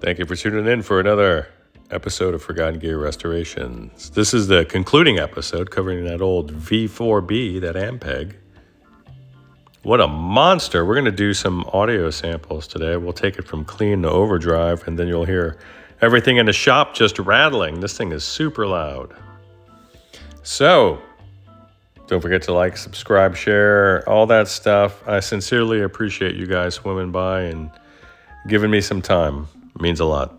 Thank you for tuning in for another episode of Forgotten Gear Restorations. This is the concluding episode covering that old V4-B, that Ampeg. What a monster. We're going to do some audio samples today. We'll take it from clean to overdrive, and then you'll hear everything in the shop just rattling. This thing is super loud. So, don't forget to like, subscribe, share, all that stuff. I sincerely appreciate you guys swimming by and giving me some time. It means a lot.